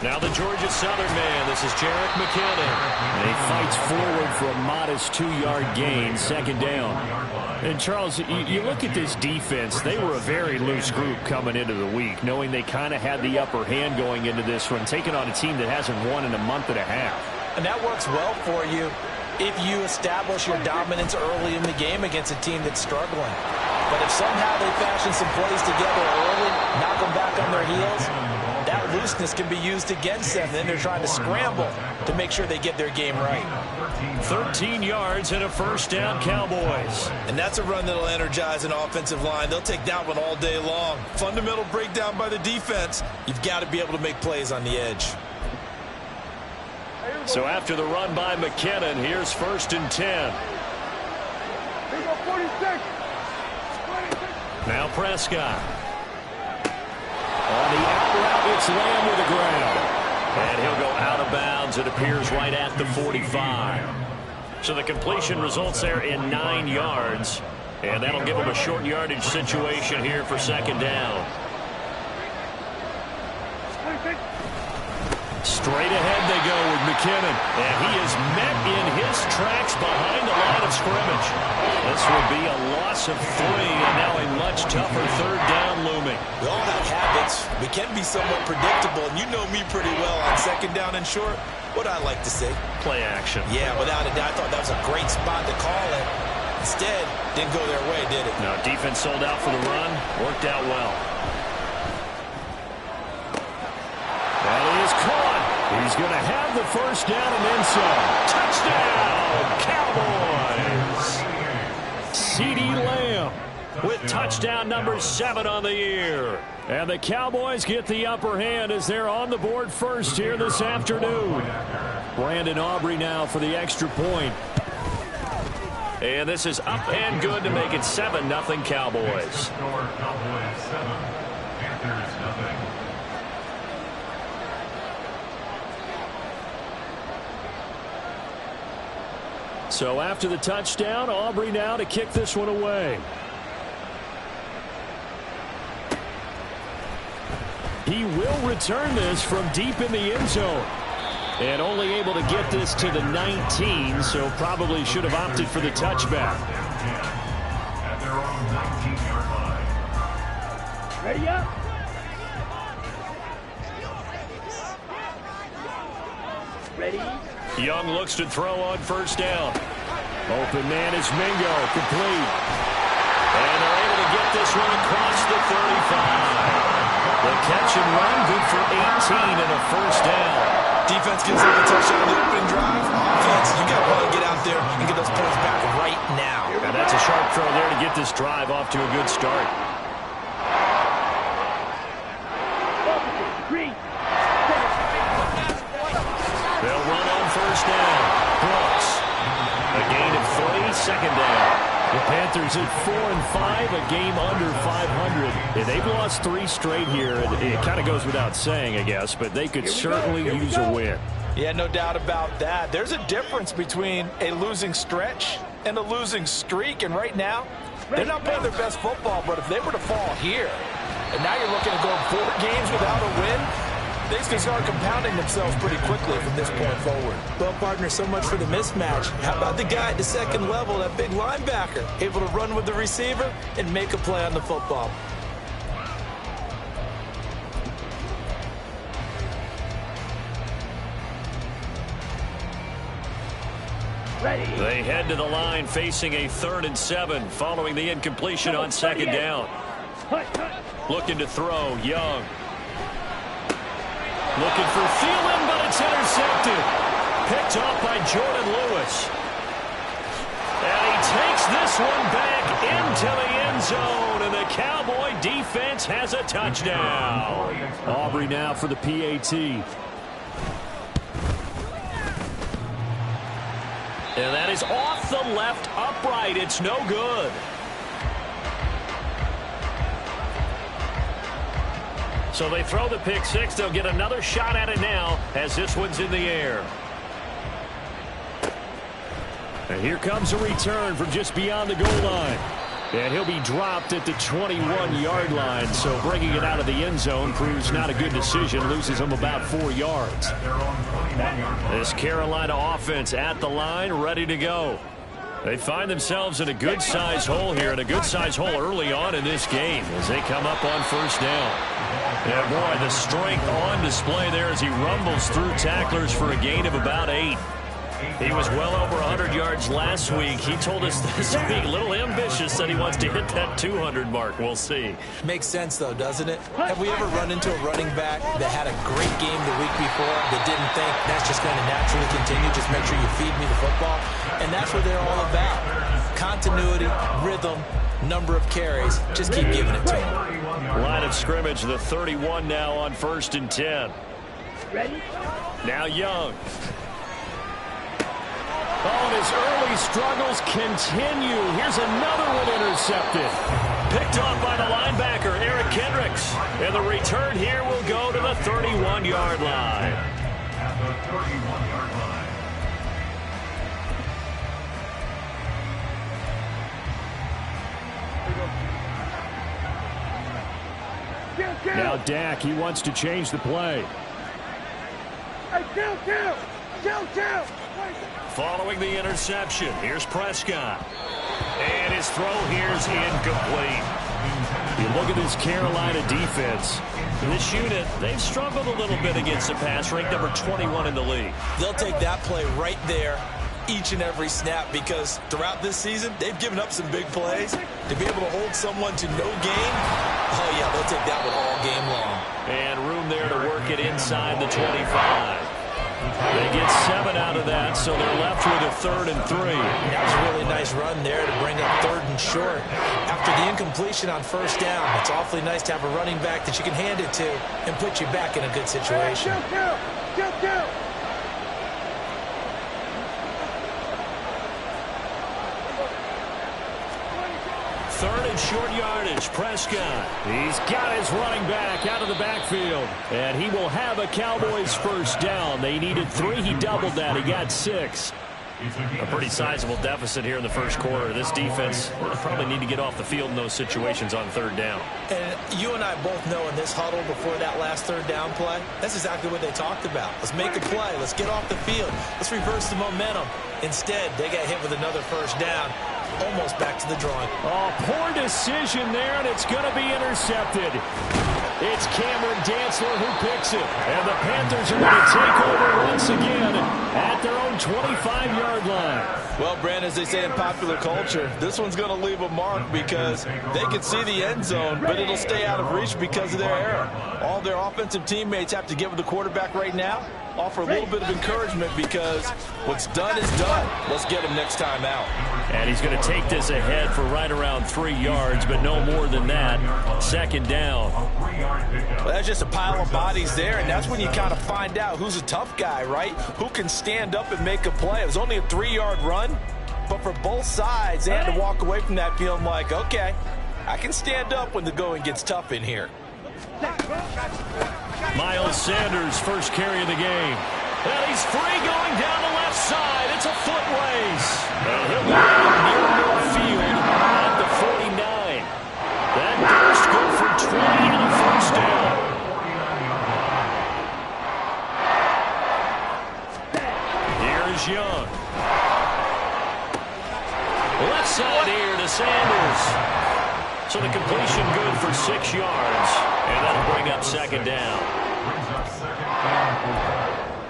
Now the Georgia Southern man. This is Jerick McKinnon. And he fights forward for a modest 2-yard gain, second down. And, Charles, you look at this defense, they were a very loose group coming into the week, knowing they kind of had the upper hand going into this one, taking on a team that hasn't won in a month and a half. And that works well for you if you establish your dominance early in the game against a team that's struggling. But if somehow they fashion some plays together early, knock them back on their heels, that looseness can be used against them. Then they're trying to scramble to make sure they get their game right. 13 yards and a first down, Cowboys. And that's a run that'll energize an offensive line. They'll take that one all day long. Fundamental breakdown by the defense. You've got to be able to make plays on the edge. So after the run by McKinnon, here's 1st and 10. Now Prescott. On the out route, it's Lamb with the ground. And he'll go out of bounds. It appears right at the 45. So the completion results there in 9 yards. And that'll give him a short yardage situation here for second down. Straight ahead they go with McKinnon. And he is met in his tracks behind the line of scrimmage. This will be a loss of 3, and now a much tougher third down looming. We all have habits. We can be somewhat predictable, and you know me pretty well on second down and short. What I like to say? Play action. Yeah, without a doubt. I thought that was a great spot to call it. Instead, didn't go their way, did it? No, defense sold out for the run. Worked out well. That is caught. He's going to have the first down and then some. Touchdown, Cowboys! CeeDee Lamb with touchdown number 7 on the year. And the Cowboys get the upper hand as they're on the board first here this afternoon. Brandon Aubrey now for the extra point. And this is up and good to make it 7-0 Cowboys. So after the touchdown, Aubrey now to kick this one away. He will return this from deep in the end zone. And only able to get this to the 19, so probably should have opted for the touchback. At their own 19-yard line. Ready up. Ready. Young looks to throw on first down. Open man is Mingo, complete. And they're able to get this one across the 35. The catch and run, good for 18 and a first down. Defense gives them a touchdown on the opening drive. Offense, you got to want to get out there and get those points back right now. And that's a sharp throw there to get this drive off to a good start. They'll run on first down. Brooks. A gain of 3, second down. The Panthers at 4-5, a game under 500. And they've lost 3 straight here. It kind of goes without saying, I guess, but they could certainly use a win. Yeah, no doubt about that. There's a difference between a losing stretch and a losing streak. And right now, they're not playing their best football, but if they were to fall here, and now you're looking to go 4 games without a win, things can start compounding themselves pretty quickly from this point forward. Well, partner, so much for the mismatch. How about the guy at the second level, that big linebacker, able to run with the receiver and make a play on the football? Ready. They head to the line facing a 3rd and 7 following the incompletion on second down. Looking to throw, Young. Looking for Thielen, but it's intercepted. Picked off by Jordan Lewis. And he takes this one back into the end zone, and the Cowboy defense has a touchdown. Aubrey now for the PAT. And that is off the left upright. It's no good. So they throw the pick 6. They'll get another shot at it now as this one's in the air. And here comes a return from just beyond the goal line. And he'll be dropped at the 21-yard line. So bringing it out of the end zone proves not a good decision. Loses him about 4 yards. This Carolina offense at the line, ready to go. They find themselves in a good-sized hole here, and a good-sized hole early on in this game as they come up on first down. And boy, the strength on display there as he rumbles through tacklers for a gain of about 8. He was well over 100 yards last week. He told us this week, a little ambitious, said he wants to hit that 200 mark. We'll see. Makes sense, though, doesn't it? Have we ever run into a running back that had a great game the week before that didn't think that's just going to naturally continue? Just make sure you feed me the football. And that's what they're all about. Continuity, rhythm, number of carries. Just keep giving it to him. Line of scrimmage, the 31 now on 1st and 10. Ready? Now Young. Oh, and his early struggles continue. Here's another one intercepted. Picked off by the linebacker, Eric Kendricks. And the return here will go to the 31-yard line. At the 31-yard line. Now Dak, he wants to change the play. Hey, count. Following the interception, here's Prescott. And his throw here's incomplete. You look at this Carolina defense. This unit, they've struggled a little bit against the pass, ranked number 21 in the league. They'll take that play right there each and every snap because throughout this season, they've given up some big plays. To be able to hold someone to no gain, oh, yeah, they'll take that one all game long. And room there to work it inside the 25. They get 7 out of that, so they're left with a 3rd and 3. That was a really nice run there to bring up 3rd and short. After the incompletion on first down, it's awfully nice to have a running back that you can hand it to and put you back in a good situation. Count. 3rd and short yardage, Prescott. He's got his running back out of the backfield. And he will have a Cowboys first down. They needed 3. He doubled that. He got 6. A pretty sizable deficit here in the first quarter. This defense will probably need to get off the field in those situations on 3rd down. And you and I both know in this huddle before that last 3rd down play, that's exactly what they talked about. Let's make a play. Let's get off the field. Let's reverse the momentum. Instead, they got hit with another first down. Almost back to the drawing. Oh, poor decision there, and it's going to be intercepted. It's Cameron Dantzler who picks it. And the Panthers are going to take over once again at their own 25-yard line. Well, Brandon, as they say in popular culture, this one's going to leave a mark because they can see the end zone, but it'll stay out of reach because of their error. All their offensive teammates have to give the quarterback right now, offer a little bit of encouragement because what's done is done. Let's get him next time out. And he's going to take this ahead for right around 3 yards, but no more than that. 2nd down. Well, that's just a pile of bodies there, and that's when you kind of find out who's a tough guy, right? Who can stand up and make a play. It was only a 3-yard run, but for both sides, they had to walk away from that feeling like, okay, I can stand up when the going gets tough in here. Miles Sanders, first carry of the game. And he's free going down the left side. It's a foot race. And he'll be near midfield at the 49. That burst good for 20 and a first down. Here's Young. Left side here to Sanders. So the completion good for 6 yards. And that'll bring up 2nd down. Brings up 2nd down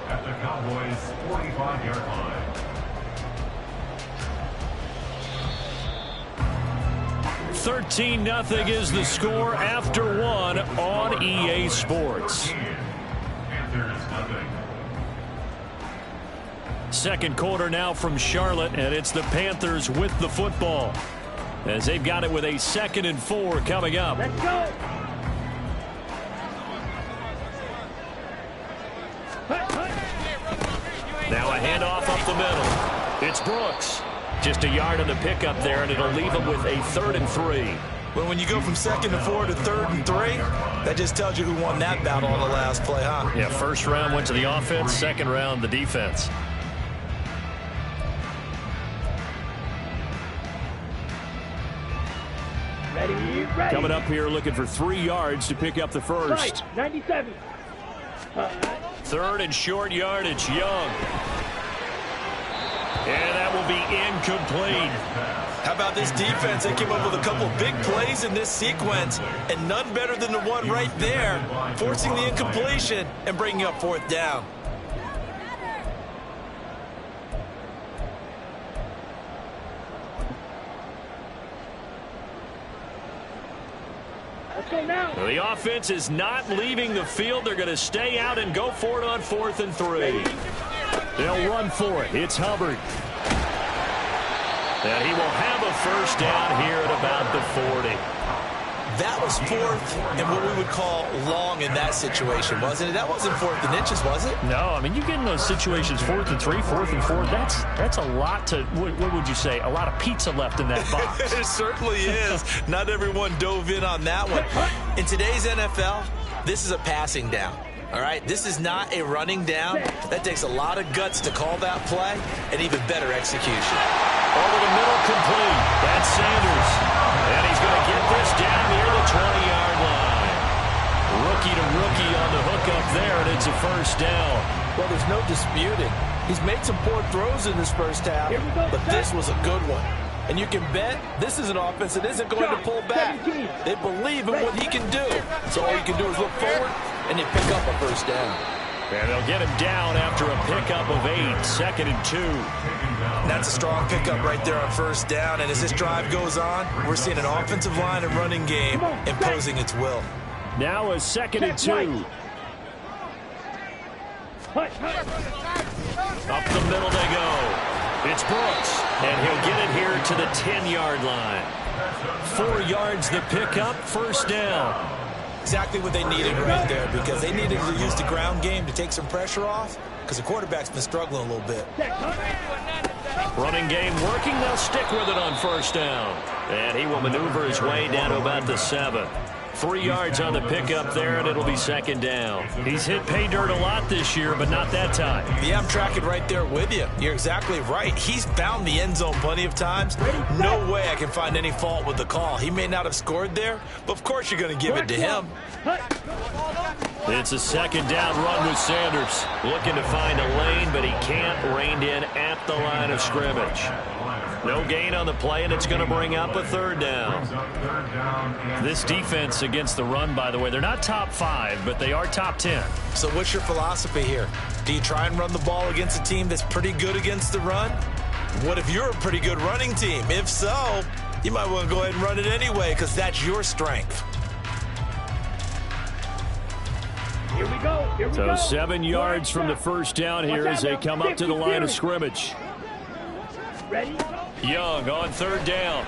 at the Cowboys' 45-yard line. Thirteen 0 is the score after 1 on EA Sports. Panthers 0. Second quarter now from Charlotte, and it's the Panthers with the football as they've got it with a 2nd and 4 coming up. Let's go. Now a handoff up the middle. It's Brooks. Just a yard on the pickup there, and it'll leave them with a 3rd and 3. Well, when you go from 2nd and 4 to 3rd and 3, that just tells you who won that battle on the last play, huh? Yeah, first round went to the offense, second round the defense. Ready, ready. Coming up here looking for 3 yards to pick up the first. Right, 97. 3rd and short yardage, Young. And that will be incomplete. How about this defense? They came up with a couple of big plays in this sequence, and none better than the one right there, forcing the incompletion and bringing up 4th down. Let's go now. The offense is not leaving the field. They're going to stay out and go for it on 4th and 3. They'll run for it. It's Hubbard. And he will have a first down here at about the 40. That was 4th and what we would call long in that situation, wasn't it? That wasn't 4th and inches, was it? No, I mean, you get in those situations 4th and 3, 4th and 4. That's a lot to, what would you say, a lot of pizza left in that box. It certainly is. Not everyone dove in on that one. In today's NFL, this is a passing down. All right, this is not a running down. That takes a lot of guts to call that play and even better execution. Over the middle, complete. That's Sanders. And he's going to get this down near the 20-yard line. Rookie to rookie on the hook up there, and it's a first down. Well, there's no disputing. He's made some poor throws in this first half, but this was a good one. And you can bet this is an offense that isn't going to pull back. They believe in what he can do. So all you can do is look forward, and they pick up a first down. And they'll get him down after a pickup of 8, 2nd and 2. That's a strong pickup right there on first down. And as this drive goes on, we're seeing an offensive line and running game imposing its will. Now a 2nd and 2. Up the middle they go. It's Brooks, and he'll get it here to the 10-yard line. 4 yards the pickup, first down. Exactly what they needed right there, because they needed to use the ground game to take some pressure off, because the quarterback's been struggling a little bit. Running game working, they'll stick with it on first down. And he will maneuver his way down to about the 7. 3 yards on the pickup there, and it'll be 2nd down. He's hit pay dirt a lot this year, but not that time. Yeah, I'm tracking right there with you. You're exactly right. He's found the end zone plenty of times. No way I can find any fault with the call. He may not have scored there, but of course you're going to give it to him. It's a 2nd down run with Sanders. Looking to find a lane, but he can't. Reined in at the line of scrimmage. No gain on the play, and it's going to bring up a 3rd down. This defense against the run, by the way, they're not top 5, but they are top 10. So what's your philosophy here? Do you try and run the ball against a team that's pretty good against the run? What if you're a pretty good running team? If so, you might want to go ahead and run it anyway, because that's your strength. Here we go. Here we go. So 7 yards from the first down here as they come up to the line of scrimmage. Ready? Young on 3rd down.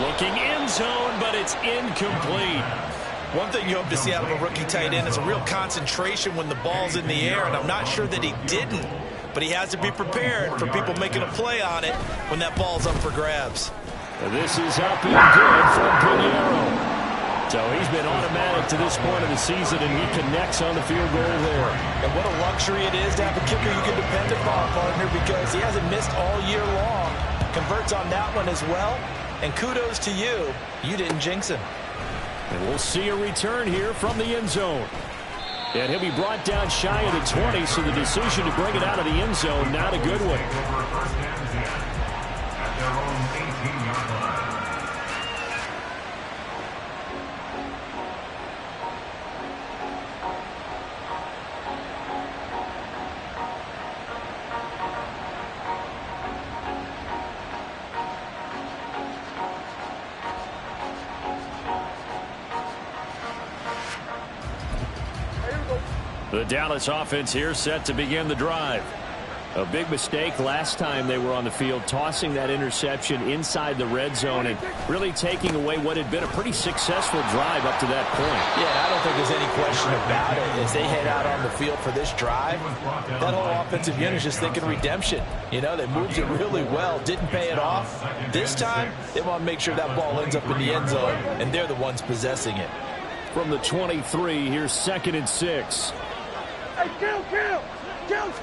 Looking end zone, but it's incomplete. One thing you hope to see out of a rookie tight end is a real concentration when the ball's in the air, and I'm not sure that he didn't, but he has to be prepared for people making a play on it when that ball's up for grabs. This is up and good from Pinheiro. So he's been automatic to this point of the season, and he connects on the field goal there. And what a luxury it is to have a kicker you can depend upon, partner, because he hasn't missed all year long. Converts on that one as well. And kudos to you. You didn't jinx him. And we'll see a return here from the end zone. And he'll be brought down shy of the 20, so the decision to bring it out of the end zone, not a good one. The Dallas offense here set to begin the drive. A big mistake last time they were on the field, tossing that interception inside the red zone and really taking away what had been a pretty successful drive up to that point. Yeah, I don't think there's any question about it. As they head out on the field for this drive, that whole offensive unit is just thinking redemption. You know, they moved it really well, didn't pay it off. This time, they want to make sure that ball ends up in the end zone, and they're the ones possessing it. From the 23, here's 2nd and 6. Hey, count.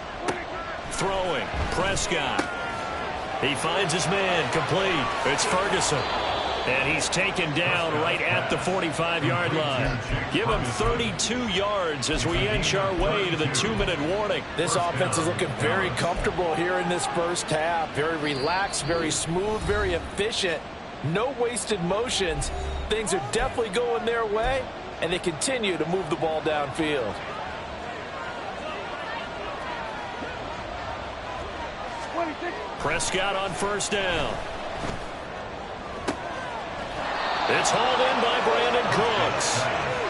Throwing, Prescott. He finds his man, complete. It's Ferguson. And he's taken down right at the 45-yard line. Give him 32 yards as we inch our way to the 2-minute warning. This offense is looking very comfortable here in this first half. Very relaxed, very smooth, very efficient. No wasted motions. Things are definitely going their way, and they continue to move the ball downfield. Prescott on first down. It's hauled in by Brandon Cooks.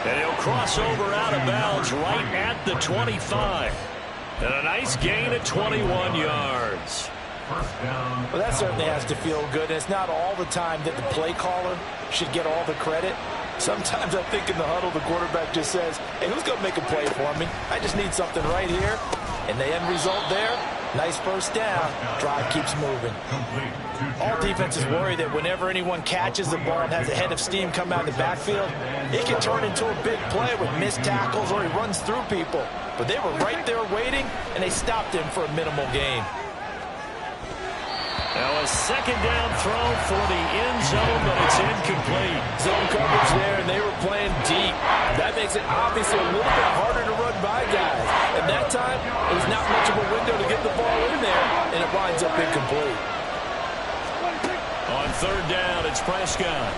And he'll cross over out of bounds right at the 25. And a nice gain at 21 yards. Well, that certainly has to feel good. And it's not all the time that the play caller should get all the credit. Sometimes I think in the huddle, the quarterback just says, hey, who's going to make a play for me? I just need something right here. And the end result there, nice first down. Drive keeps moving. All defenses worry that whenever anyone catches the ball and has a head of steam come out of the backfield, it can turn into a big play with missed tackles or he runs through people. But they were right there waiting, and they stopped him for a minimal gain. Now a second down throw for the end zone, but it's incomplete. Zone coverage there, and they were playing deep. That makes it obviously a little bit harder to run by guys. And that time, it was not much of a window to get the ball in there, and it winds up incomplete. On third down, it's Prescott.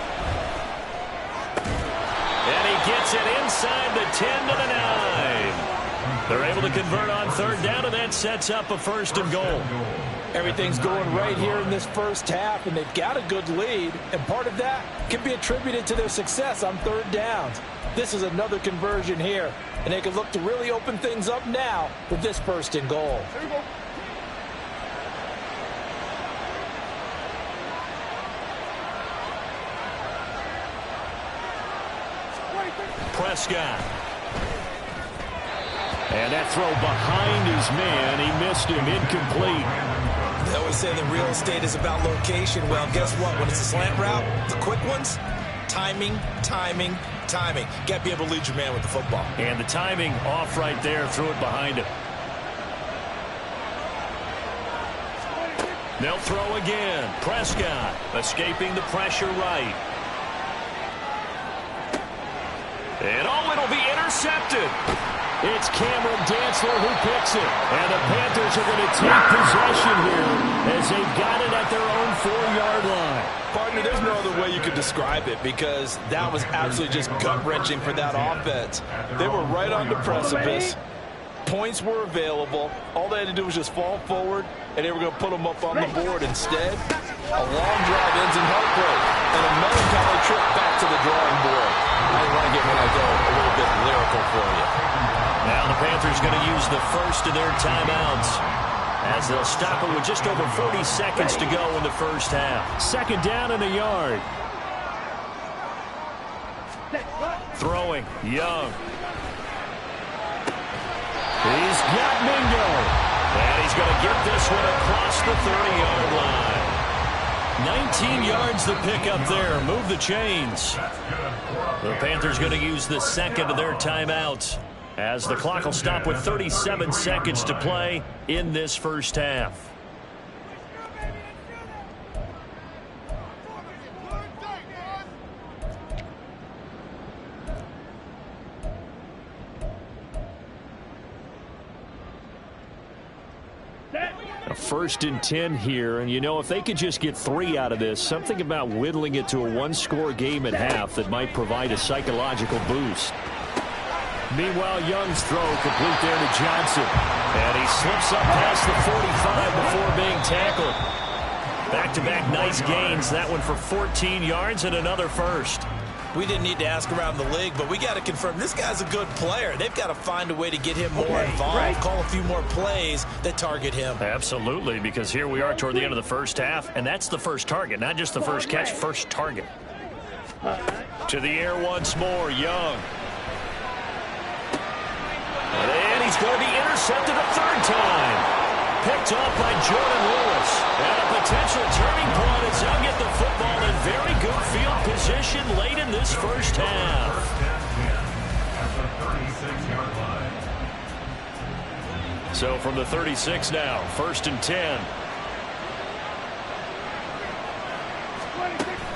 And he gets it inside the 10 to the 9. They're able to convert on third down, and that sets up a first and goal. Everything's going right here in this first half, and they've got a good lead, and part of that can be attributed to their success on third downs. This is another conversion here, and they can look to really open things up now with this first and goal. Prescott. And that throw behind his man, he missed him, incomplete. They always say the real estate is about location. Well, guess what? When it's a slant route, the quick ones, timing, timing, timing. Got to be able to lead your man with the football. And the timing off right there, threw it behind him. They'll throw again. Prescott escaping the pressure right. And it'll be intercepted. It's Cameron Dantzler who picks it. And the Panthers are going to take possession here as they've got it at their own 4-yard line. Partner, there's no other way you could describe it because that was absolutely just gut-wrenching for that offense. They were right on the precipice. Points were available. All they had to do was just fall forward, and they were going to put them up on the board. Instead, a long drive ends in heartbreak and a melancholy trip back to the drawing board. I want to get when I go a little bit lyrical for you. Now the Panthers going to use the first of their timeouts as they'll stop it with just over 40 seconds to go in the first half. Second down and a yard. Throwing, Young. He's got Mingo. And he's going to get this one across the 30-yard line. 19 yards to pick up there. Move the chains. The Panthers going to use the second of their timeouts as the clock will stop with 37 seconds to play in this first half. A 1st and 10 here, and you know, if they could just get 3 out of this, something about whittling it to a 1-score game at half that might provide a psychological boost. Meanwhile, Young's throw complete there to Johnson. And he slips up past the 45 before being tackled. Back-to-back nice gains. That one for 14 yards and another first. We didn't need to ask around the league, but we got to confirm this guy's a good player. They've got to find a way to get him more involved, call a few more plays that target him. Absolutely, because here we are toward the end of the first half, and that's the first target, not just the first catch, first target. To the air once more, Young. And he's going to be intercepted a third time. Picked off by Jordan Lewis. And a potential turning point as they'll get the football in very good field position late in this first half. So from the 36 now, 1st and 10.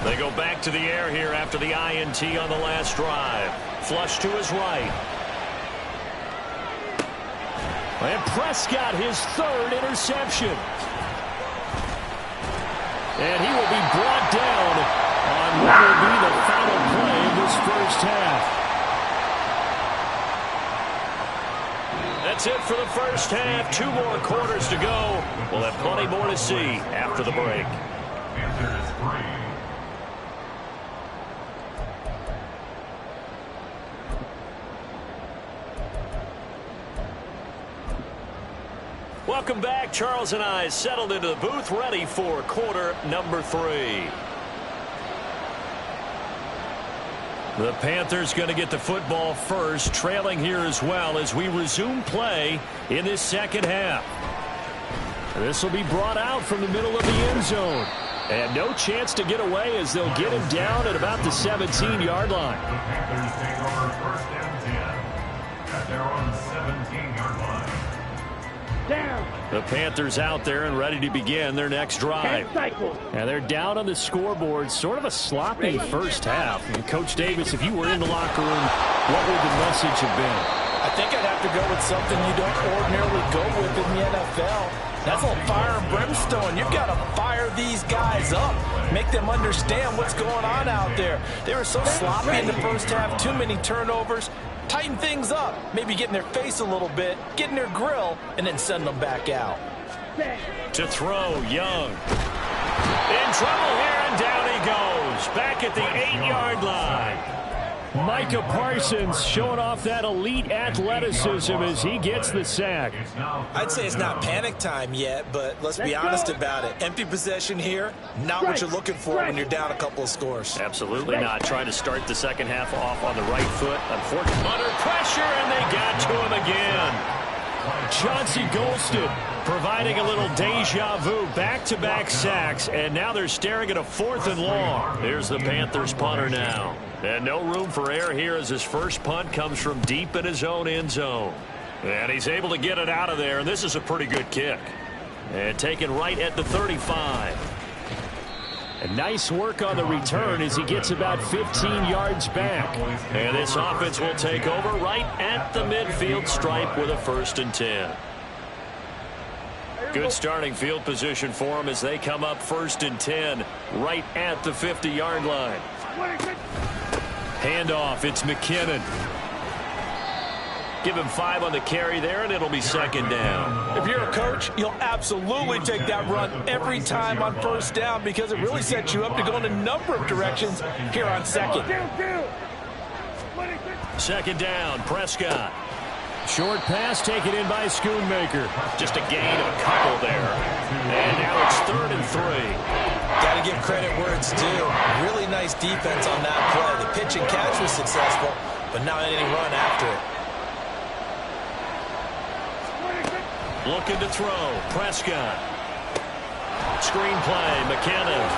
They go back to the air here after the INT on the last drive. Flush to his right. And Prescott, his third interception. And he will be brought down on what will be the final play of this first half. That's it for the first half. 2 more quarters to go. We'll have plenty more to see after the break. Panthers 3. Welcome back. Charles and I settled into the booth, ready for quarter number 3. The Panthers going to get the football first, trailing here as well as we resume play in this second half. This will be brought out from the middle of the end zone. And no chance to get away as they'll get him down at about the 17-yard line. The Panthers take over first and 10 at their own 17-yard line. Down. The Panthers out there and ready to begin their next drive. And they're down on the scoreboard. Sort of a sloppy first half. And Coach Davis, if you were in the locker room, what would the message have been? I think I'd have to go with something you don't ordinarily go with in the NFL. That's a little fire and brimstone. You've got to fire these guys up. Make them understand what's going on out there. They were so sloppy in the first half. Too many turnovers. Tighten things up. Maybe get in their face a little bit. Get in their grill. And then send them back out. To throw, Young. In trouble here, and down he goes. Back at the 8-yard line. Micah Parsons showing off that elite athleticism as he gets the sack. I'd say it's not panic time yet, but let's be honest about it. Empty possession here, not what you're looking for when you're down a couple of scores. Absolutely not. Trying to start the second half off on the right foot. Unfortunately, under pressure, and they got to him again. Chauncey Golston providing a little deja vu, back-to-back sacks, and now they're staring at a 4th and long. There's the Panthers punter now. And no room for error here as his first punt comes from deep in his own end zone. And he's able to get it out of there, and this is a pretty good kick. And taken right at the 35. And nice work on the return as he gets about 15 yards back. And this offense will take over right at the midfield stripe with a 1st and 10. Good starting field position for them as they come up 1st and 10 right at the 50-yard line. Handoff, it's McKinnon. Give him 5 on the carry there, and it'll be 2nd down. If you're a coach, you'll absolutely take that run every time on 1st down because it really sets you up to go in a number of directions here on 2nd. 2nd down, Prescott. Short pass taken in by Schoonmaker. Just a gain of a couple there. And now it's 3rd and 3. Got to give credit where it's due. Really nice defense on that play. The pitch and catch was successful, but not any run after it. Looking to throw. Prescott. Screen play. McKinnon.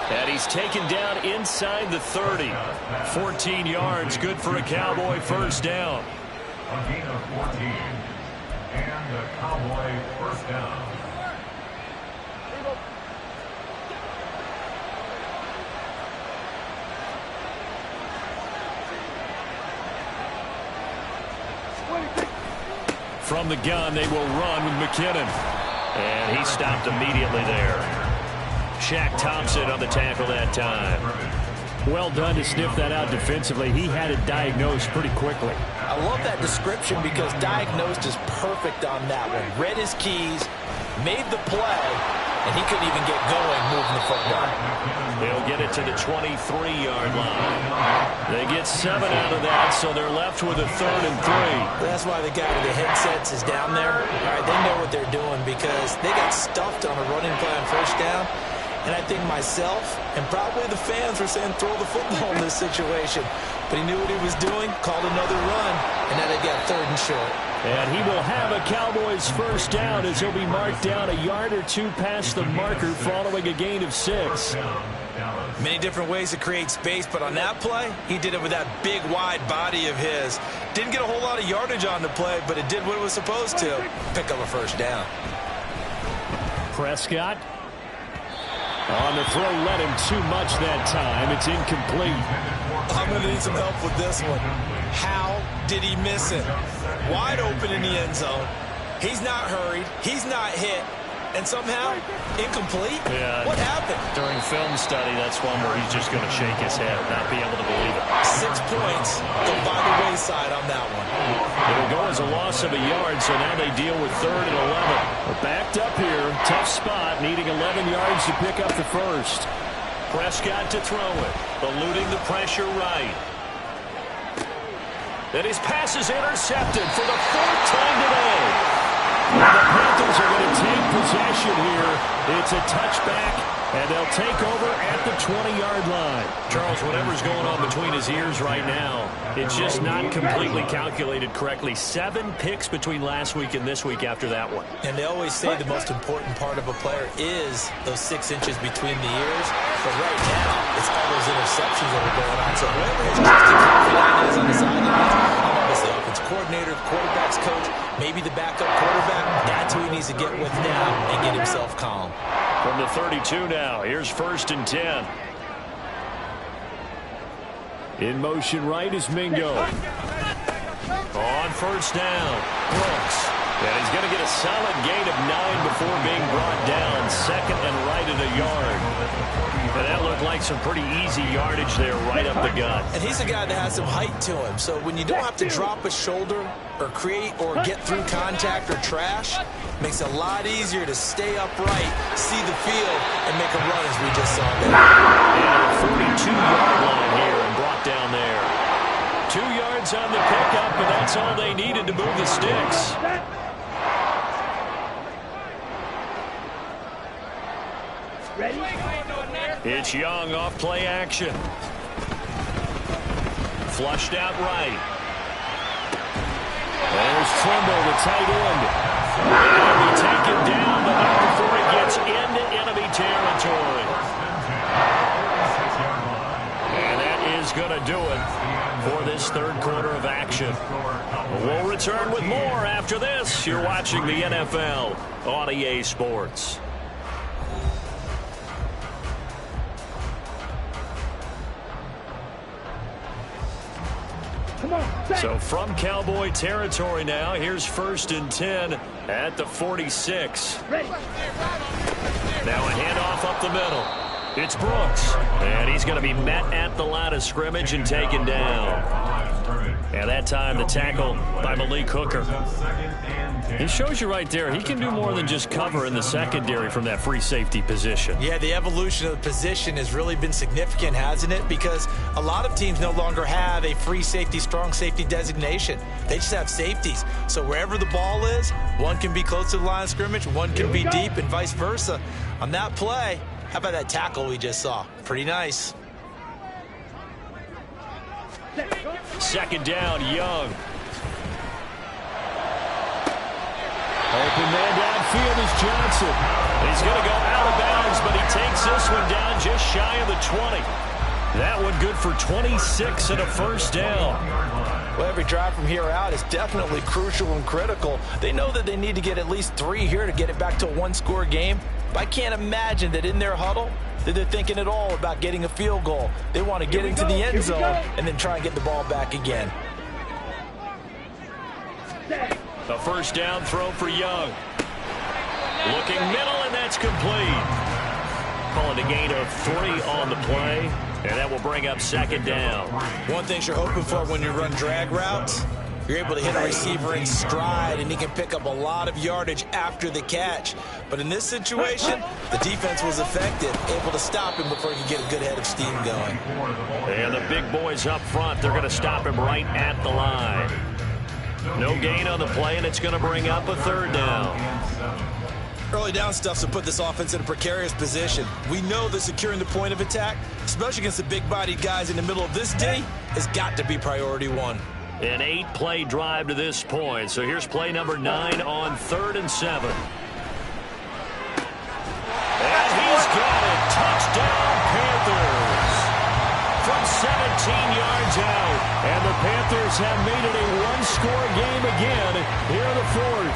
And he's taken down inside the 30. 14 yards. Good for a Cowboy 1st down. A gain of 14. And a Cowboy 1st down. From the gun, they will run with McKinnon. And he stopped immediately there. Shaq Thompson on the tackle that time. Well done to sniff that out defensively. He had it diagnosed pretty quickly. I love that description because diagnosed is perfect on that one. Read his keys, made the play, and he couldn't even get going moving the football. They'll get it to the 23-yard line. They get 7 out of that, so they're left with a 3rd and 3. That's why the guy with the headsets is down there. All right, they know what they're doing because they got stuffed on a running play on 1st down. And I think myself and probably the fans were saying throw the football in this situation. But he knew what he was doing, called another run, and now they got 3rd and short. And he will have a Cowboys 1st down as he'll be marked down a yard or 2 past the marker following a gain of 6. Many different ways to create space, but on that play, he did it with that big, wide body of his. Didn't get a whole lot of yardage on the play, but it did what it was supposed to. Pick up a 1st down. Prescott. On the throw, led him too much that time. It's incomplete. I'm going to need some help with this one. How did he miss it? Wide open in the end zone. He's not hurried. He's not hit. And somehow, incomplete? Yeah. What happened? During film study, that's one where he's just going to shake his head, not be able to believe it. 6 points go by the wayside on that one. It'll go as a loss of a yard, so now they deal with 3rd and 11. We're backed up here. Tough spot, needing 11 yards to pick up the first. Prescott to throw it, eluding the pressure right. And his pass is intercepted for the 4th time today. The Panthers are going to take possession here. It's a touchback, and they'll take over at the 20-yard line. Charles, whatever's going on between his ears right now, it's just not completely calculated correctly. 7 picks between last week and this week after that one. And they always say the most important part of a player is those 6 inches between the ears. But right now, it's all those interceptions that are going on. So whoever his trusted confidant is on the sidelines, obviously offense coordinator, quarterback's coach, maybe the backup quarterback, that's who he needs to get with now and get himself calm. From the 32 now, here's 1st and 10. In motion right is Mingo. On 1st down, Brooks. And he's going to get a solid gain of 9 before being brought down. 2nd and right at a yard. And that looked like some pretty easy yardage there right up the gut. And he's a guy that has some height to him. So when you don't have to drop a shoulder or create or get through contact or trash, makes it a lot easier to stay upright, see the field, and make a run as we just saw there. And a 42-yard line here and brought down there. 2 yards on the pickup, and that's all they needed to move the sticks. Ready? It's Young off play action. Flushed out right. There's Tremble, the tight end. And he taken down, but not before he gets into enemy territory. And that is going to do it for this 3rd quarter of action. We'll return with more after this. You're watching the NFL on EA Sports. So from Cowboy territory now, here's 1st and 10 at the 46. Ready. Now a handoff up the middle. It's Brooks, and he's going to be met at the line of scrimmage and taken down. And that time the tackle by Malik Hooker. He shows you right there, he can do more than just cover in the secondary from that free safety position. Yeah, the evolution of the position has really been significant, hasn't it? Because a lot of teams no longer have a free safety, strong safety designation. They just have safeties. So wherever the ball is, one can be close to the line of scrimmage, one can be deep, and vice versa. On that play, how about that tackle we just saw? Pretty nice. 2nd down, Young. Open man downfield is Johnson. He's going to go out of bounds, but he takes this one down just shy of the 20. That one good for 26 and a 1st down. Well, every drive from here out is definitely crucial and critical. They know that they need to get at least 3 here to get it back to a 1-score game. But I can't imagine that in their huddle that they're thinking at all about getting a field goal. They want to get into the end zone and then try and get the ball back again. A 1st down throw for Young. Looking middle, and that's complete. Calling a gain of 3 on the play, and that will bring up 2nd down. One thing you're hoping for when you run drag routes, you're able to hit a receiver in stride, and he can pick up a lot of yardage after the catch. But in this situation, the defense was effective, able to stop him before he could get a good head of steam going. And the big boys up front, they're going to stop him right at the line. No gain on the play, and it's going to bring up a 3rd down. Early down stuff to put this offense in a precarious position. We know that securing the point of attack, especially against the big-bodied guys in the middle of this D, has got to be priority 1. An 8-play drive to this point. So here's play number 9 on 3rd and 7. And he's got it. Touchdown, Panthers. From 17 yards out. And the Panthers have made it a 1-score game again here in the 4th.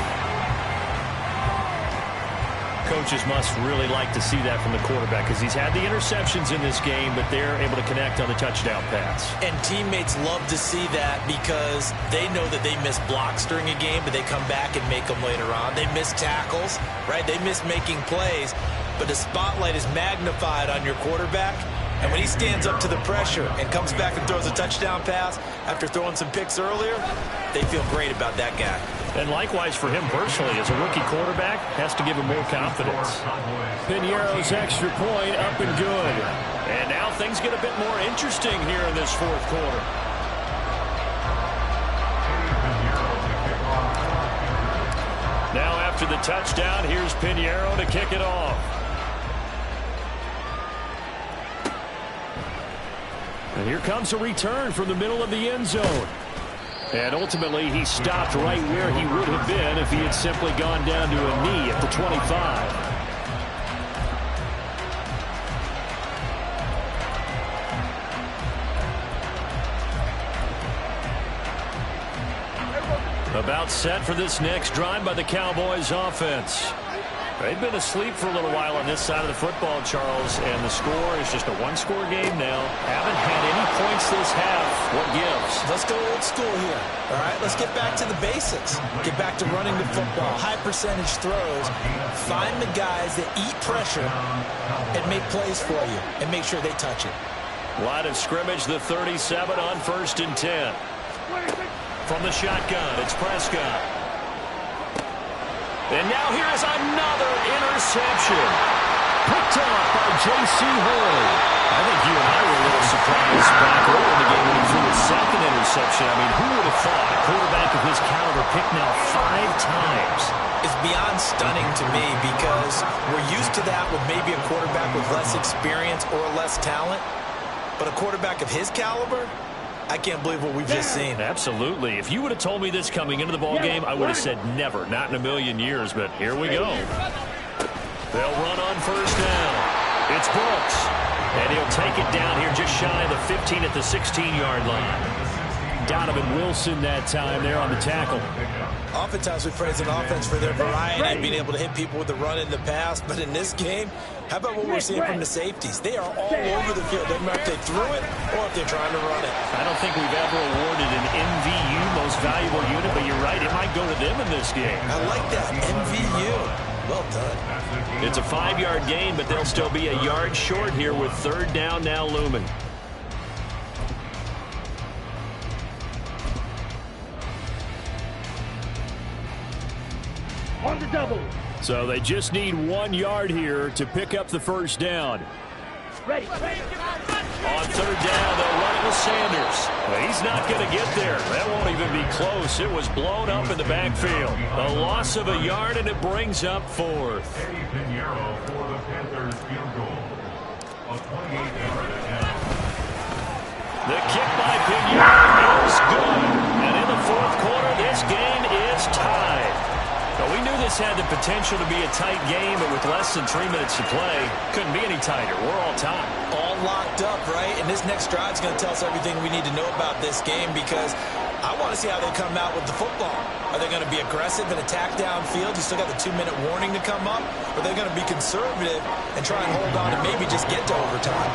coaches must really like to see that from the quarterback because he's had the interceptions in this game, but they're able to connect on the touchdown pass. And teammates love to see that because they know that they miss blocks during a game, but they come back and make them later on. They miss tackles, right? They miss making plays, but the spotlight is magnified on your quarterback. And when he stands up to the pressure and comes back and throws a touchdown pass after throwing some picks earlier, they feel great about that guy. And likewise for him personally, as a rookie quarterback, has to give him more confidence. Piñeiro's extra point up and good. And now things get a bit more interesting here in this fourth quarter. Now after the touchdown, here's Piñeiro to kick it off. And here comes a return from the middle of the end zone. And ultimately, he stopped right where he would have been if he had simply gone down to a knee at the 25. About set for this next drive by the Cowboys offense. They've been asleep for a little while on this side of the football, Charles, and the score is just a one-score game now. Haven't had any points this half. What gives? Let's go old school here, all right? Let's get back to the basics. Get back to running the football, high-percentage throws. Find the guys that eat pressure and make plays for you and make sure they touch it. Line of scrimmage, the 37 on 1st and 10. From the shotgun, it's Prescott. And now here is another interception. Picked off by J.C. Horn. I think you and I were a little surprised back early in the game when he threw his second interception. I mean, who would have thought a quarterback of his caliber picked now 5 times? It's beyond stunning to me because we're used to that with maybe a quarterback with less experience or less talent. But a quarterback of his caliber, I can't believe what we've just seen. Absolutely. If you would have told me this coming into the ballgame, I would have said never, not in a million years, but here we go. They'll run on 1st down. It's Brooks, and he'll take it down here just shy of the 15 at the 16-yard line. Donovan Wilson that time there on the tackle. Oftentimes we praise an offense for their variety and being able to hit people with the run in the pass, but in this game, how about what we're seeing from the safeties? They are all over the field. Doesn't matter if they threw it or if they're trying to run it. I don't think we've ever awarded an MVU, most valuable unit, but you're right, it might go to them in this game. I like that, MVU. Well done. It's a 5-yard gain, but they'll still be a yard short here with 3rd down now looming. On the double. So they just need 1 yard here to pick up the 1st down. Ready. On 3rd down, they'll run it with Sanders. Well, he's not going to get there. That won't even be close. It was blown up in the backfield. A loss of a yard, and it brings up 4th. Eddie Piñeiro for the Panthers field goal. A 28-yard attempt. The kick by Piñeiro is good. And in the 4th quarter, this game is tied. But we knew this had the potential to be a tight game, but with less than 3 minutes to play, couldn't be any tighter. We're all tied. All locked up, right? And this next drive is going to tell us everything we need to know about this game because I want to see how they come out with the football. Are they going to be aggressive and attack downfield? You still got the 2-minute warning to come up? Or are they going to be conservative and try and hold on and maybe just get to overtime?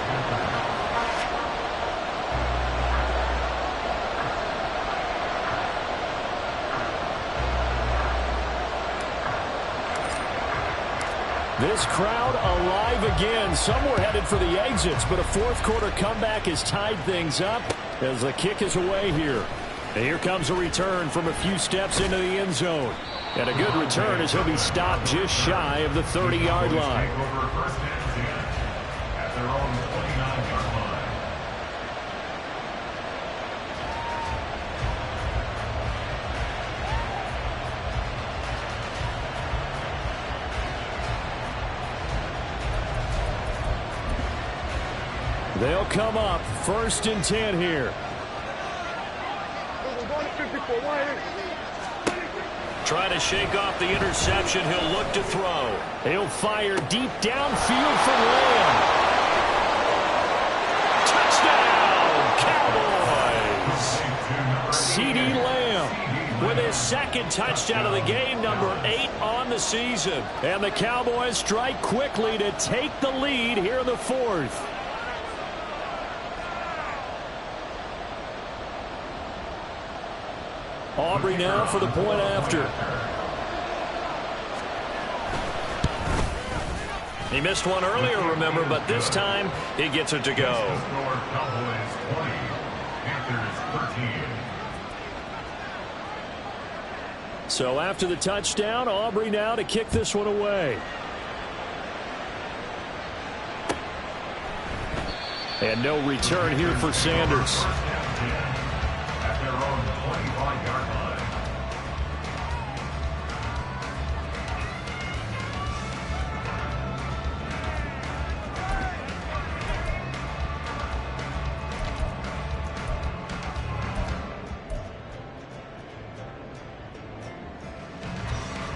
This crowd alive again. Some were headed for the exits, but a 4th quarter comeback has tied things up as the kick is away here. And here comes a return from a few steps into the end zone. And a good return as he'll be stopped just shy of the 30-yard line. At their own 29-yard line. They'll come up 1st and 10 here. Trying to shake off the interception. He'll look to throw. He'll fire deep downfield for Lamb. Touchdown, Cowboys! CeeDee Lamb with his 2nd second touchdown of the game, number 8 on the season. And the Cowboys strike quickly to take the lead here in the fourth. Aubrey now for the point after. He missed one earlier, remember, but this time he gets it to go. Cowboys 20, Panthers 13. So after the touchdown, Aubrey now to kick this one away. And no return here for Sanders. At their own 25-yard line.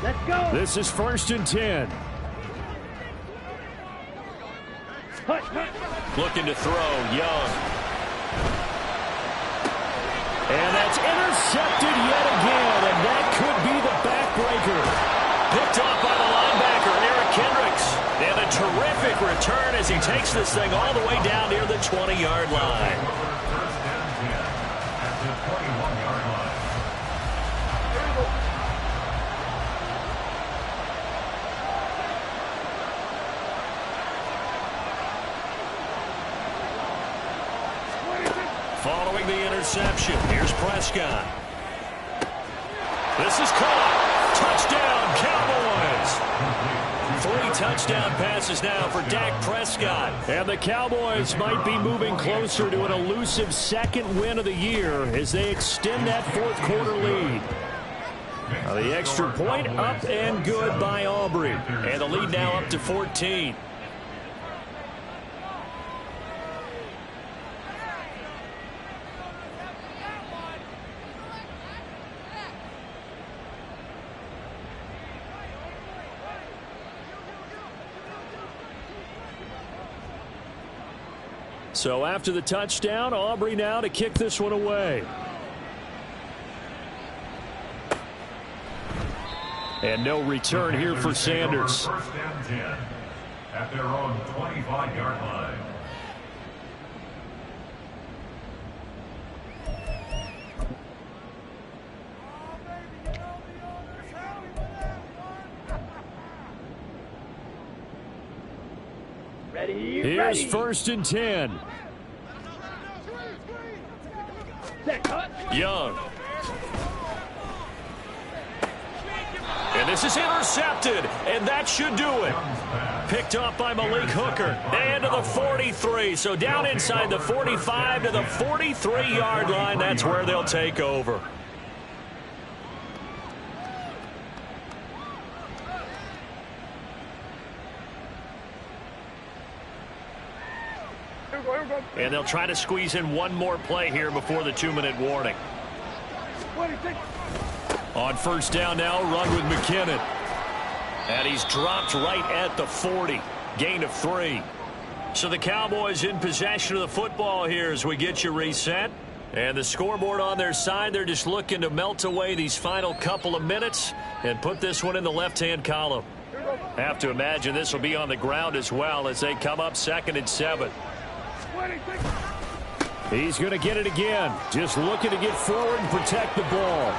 Let's go. This is 1st and 10. Hut, hut. Looking to throw, Young. And that's intercepted yet again, and that could be the backbreaker. Picked off by the linebacker, Eric Kendricks. And a terrific return as he takes this thing all the way down near the 20-yard line. First and 10 at the 21-yard line. Following the interception, here's Prescott. This is caught. Touchdown, Cowboys. 3 touchdown passes now for Dak Prescott. And the Cowboys might be moving closer to an elusive second win of the year as they extend that fourth-quarter lead. Now the extra point up and good by Aubrey. And the lead now up to 14. So after the touchdown, Aubrey now to kick this one away. And no return here for Sanders. First and 10 at their own 25-yard line. Ready, Here's ready. 1st and 10. Set, hut. Young. And this is intercepted, and that should do it. Picked up by Malik Hooker. And to the 43. So down inside the 45 to the 43-yard line. That's where they'll take over. And they'll try to squeeze in one more play here before the 2-minute warning. 26. On 1st down now, run with McKinnon. And he's dropped right at the 40. Gain of 3. So the Cowboys in possession of the football here as we get you reset. And the scoreboard on their side, they're just looking to melt away these final couple of minutes and put this one in the left-hand column. Have to imagine this will be on the ground as well as they come up 2nd and 7. 26. He's going to get it again. Just looking to get forward and protect the ball.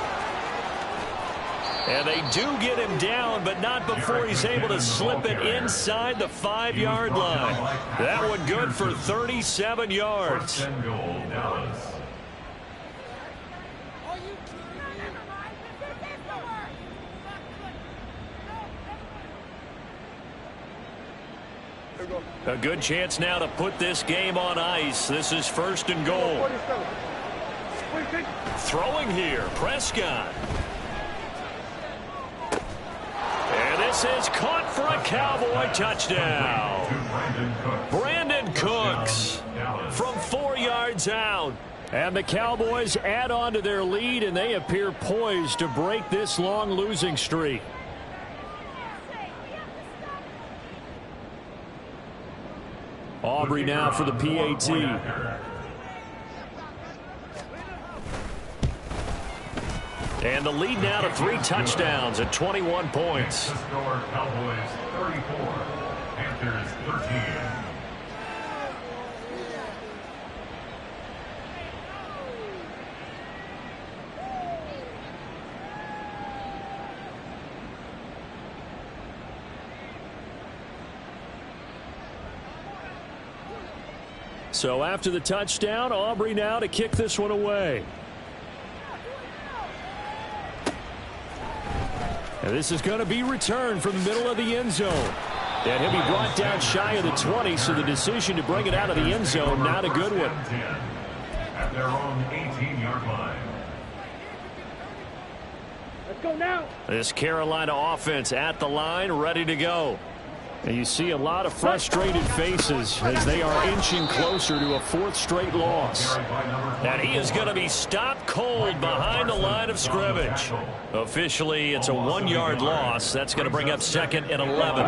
And they do get him down, but not before he's able to slip it inside the 5-yard line. That one good for 37 yards. First and goal, Dallas. A good chance now to put this game on ice. This is 1st and goal. 47. Throwing here, Prescott. And this is caught for a Cowboy touchdown. Brandon Cooks from 4 yards out. And the Cowboys add on to their lead, and they appear poised to break this long losing streak. Aubrey now for the PAT. And the lead now to 3 touchdowns at 21 points. The score, Cowboys 34, Panthers 13. So after the touchdown, Aubrey now to kick this one away. And this is going to be returned from the middle of the end zone. And he'll be brought down shy of the 20, so the decision to bring it out of the end zone, not a good one. At their own 18-yard line. Let's go now. This Carolina offense at the line, ready to go. And you see a lot of frustrated faces as they are inching closer to a 4th straight loss. And he is going to be stopped cold behind the line of scrimmage. Officially, it's a 1-yard loss. That's going to bring up 2nd and 11.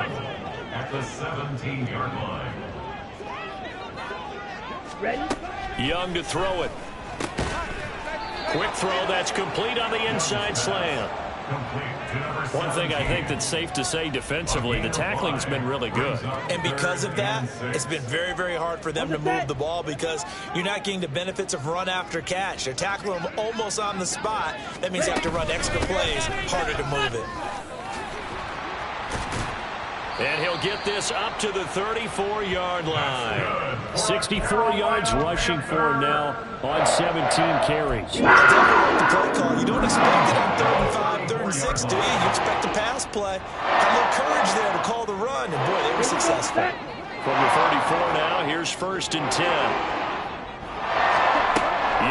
At the 17-yard line. Ready? Young to throw it. Quick throw, that's complete on the inside slant. One thing I think that's safe to say defensively, the tackling's been really good. And because of that, it's been very, very hard for them to move the ball because you're not getting the benefits of run after catch. They're tackling them almost on the spot. That means you have to run extra plays, harder to move it. And he'll get this up to the 34-yard line. 64 yards rushing for him now on 17 carries. I definitely like the play call. You don't expect it on 3rd and 5, 3rd and 6, do you? You expect a pass play. Had a little courage there to call the run, and boy, they were successful. From the 34 now, here's 1st and 10.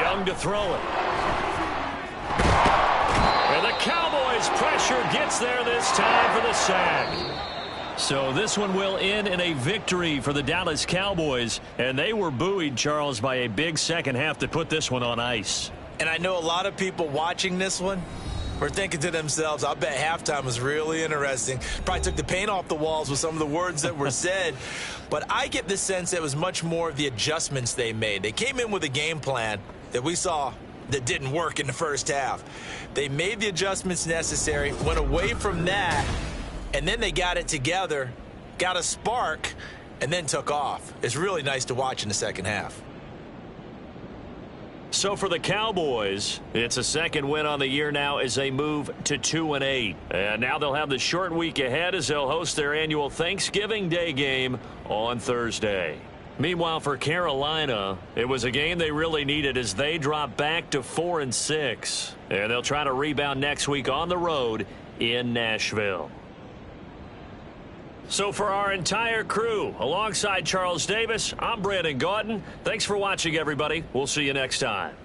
Young to throw it. And the Cowboys' pressure gets there this time for the sack. So this one will end in a victory for the Dallas Cowboys. And they were buoyed, Charles, by a big second half to put this one on ice. And I know a lot of people watching this one were thinking to themselves, I bet halftime was really interesting. Probably took the paint off the walls with some of the words that were said. But I get the sense it was much more of the adjustments they made. They came in with a game plan that we saw that didn't work in the first half. They made the adjustments necessary, went away from that, and then they got it together, got a spark, and then took off. It's really nice to watch in the second half. So for the Cowboys, it's a 2nd win on the year now as they move to 2-8. And now they'll have the short week ahead as they'll host their annual Thanksgiving Day game on Thursday. Meanwhile, for Carolina, it was a game they really needed as they drop back to 4-6. And they'll try to rebound next week on the road in Nashville. So for our entire crew, alongside Charles Davis, I'm Brandon Gaudin. Thanks for watching, everybody. We'll see you next time.